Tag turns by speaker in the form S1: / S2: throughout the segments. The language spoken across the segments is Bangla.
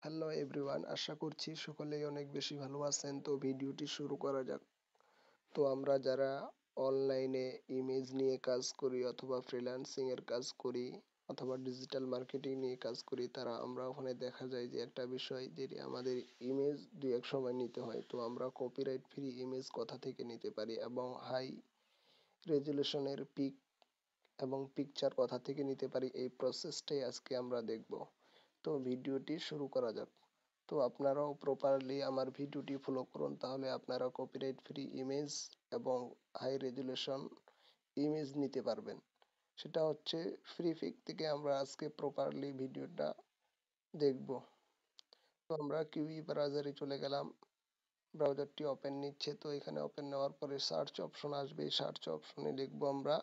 S1: হ্যালো এভরিওয়ান, আশা করছি সকলেই অনেক বেশি ভালো আছেন। তো ভিডিওটি শুরু করা যাক। তো আমরা যারা অনলাইনে ইমেজ নিয়ে কাজ করি অথবা ফ্রিল্যান্সিং এর কাজ করি অথবা ডিজিটাল মার্কেটিং নিয়ে কাজ করি, তারা আমরা ওখানে দেখা যায় যে একটা বিষয় যে আমাদের ইমেজ দুই এক সময় নিতে হয়। তো আমরা কপিরাইট ফ্রি ইমেজ কোথা থেকে নিতে পারি এবং হাই রেজুলেশনের পিক এবং পিকচার কোথা থেকে নিতে পারি, এই প্রসেসটাই আজকে আমরা দেখব। তো ভিডিওটি শুরু করা যাক। তো আপনারাও প্রপারলি আমার ভিডিওটি ফলো করুন, তাহলে আপনারা কপিরাইট ফ্রি ইমেজ এবং হাই রেজুলেশন ইমেজ নিতে পারবেন। সেটা হচ্ছে ফ্রি পিক থেকে আমরা আজকে প্রপারলি ভিডিওটা দেখব। তো আমরা কিউই ব্রাউজারে চলে গেলাম। ব্রাউজারটি ওপেন নিচ্ছে। তো এখানে ওপেন নেওয়ার পরে সার্চ অপশন আসবে। এই সার্চ অপশনে লিখবো আমরা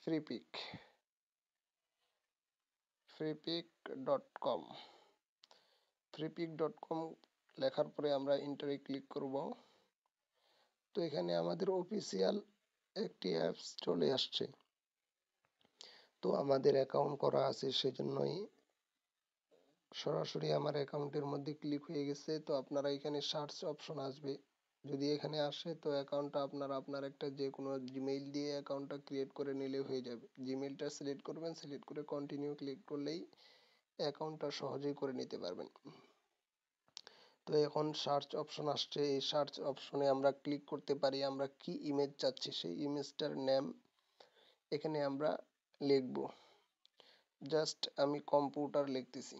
S1: ফ্রিপিক ফ্রিপিক.com। ফ্রিপিক.com লেখার পরে আমরা ইন্টারে ক্লিক করব। তো এখানে আমাদের অফিসিয়াল একটি অ্যাপস চলে আসছে। তো আমাদের অ্যাকাউন্ট করা আছে, সেজন্যই সরাসরি আমার অ্যাকাউন্টের মধ্যে ক্লিক হয়ে গেছে। তো আপনারা এখানে সার্চ অপশন আসবে। যদি এখানে আসে তো অ্যাকাউন্টটা আপনারা আপনার একটা যে কোনো জিমেইল দিয়ে অ্যাকাউন্টটা ক্রিয়েট করে নিলে হয়ে যাবে। জিমেইলটা সিলেক্ট করবেন, সিলেক্ট করে কন্টিনিউ ক্লিক করলেই অ্যাকাউন্টটা সহজেই করে নিতে পারবেন। তো এখন সার্চ অপশন আসছে। এই সার্চ অপশনে আমরা ক্লিক করতে পারি আমরা কি ইমেজ চাচ্ছি, সেই ইমেজটার নেম এখানে আমরা লিখব। জাস্ট আমি কম্পিউটার লিখতেছি।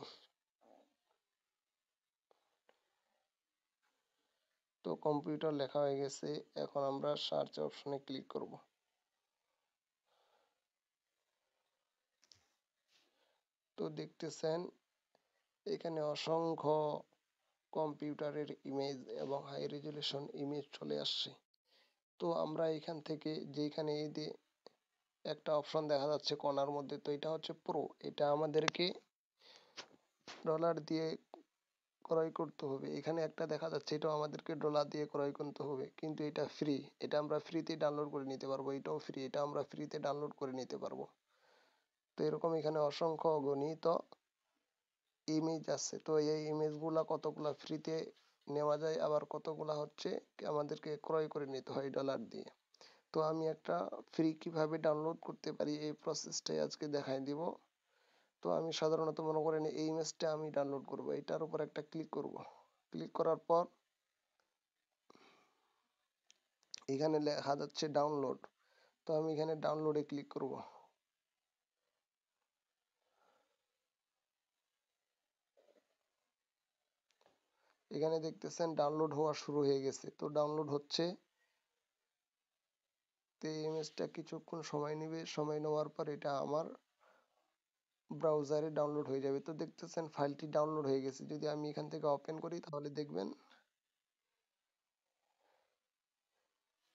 S1: তো কম্পিউটার লেখা হয়ে গেছে। এখন আমরা সার্চ অপশনে ক্লিক করব। তো দেখতেছেন এখানে অসংখ্য কম্পিউটারের ইমেজ এবং হাই রেজুলেশন ইমেজ চলে আসছে। তো আমরা এখান থেকে যেখানে এই যে একটা অপশন দেখা যাচ্ছে কোণার মধ্যে, তো এটা হচ্ছে প্রো। এটা আমাদেরকে ডলার দিয়ে ক্রয় করতে হবে। এখানে একটা দেখা যাচ্ছে, এটাও আমাদেরকে ডলার দিয়ে ক্রয় করতে হবে, কিন্তু এটা ফ্রি। এটা আমরা ফ্রিতে ডাউনলোড করে নিতে পারবো। এটাও ফ্রি, এটা আমরা ফ্রিতে ডাউনলোড করে নিতে পারবো। তো এরকম এখানে অসংখ্য অগণিত ইমেজ আছে। তো এই ইমেজগুলা কতগুলা ফ্রিতে নেওয়া যায়, আবার কতগুলা হচ্ছে আমাদেরকে ক্রয় করে নিতে হয় ডলার দিয়ে। তো আমি একটা ফ্রি কিভাবে ডাউনলোড করতে পারি এই প্রসেসটাই আজকে দেখাই দিব। তো আমি সাধারণত মনে করেন এই ইমেজটা আমি ডাউনলোড করব, এটার উপর একটা ক্লিক করব। ক্লিক করার পর এখানে লেখা যাচ্ছে ডাউনলোড। তো আমি এখানে ডাউনলোডে ক্লিক করব। এখানে দেখতেছেন ডাউনলোড হওয়া শুরু হয়ে গেছে। তো ডাউনলোড হচ্ছে। তো এই ইমেজটা কিছুক্ষণ সময় নেবে। সময় নেওয়ার পর এটা আমার ব্রাউজারে ডাউনলোড হয়ে যাবে। তো দেখতেছেন ফাইলটি ডাউনলোড হয়ে গেছে। যদি আমি এখান থেকে ওপেন করি তাহলে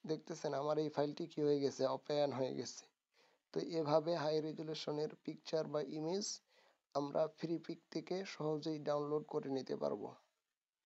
S1: দেখতেছেন আমার এই ফাইলটি কি হয়ে গেছে, ওপেন হয়ে গেছে। তো এভাবে হাই রেজুলেশনের পিকচার বা ইমেজ আমরা ফ্রি পিক থেকে সহজেই ডাউনলোড করে নিতে পারবো।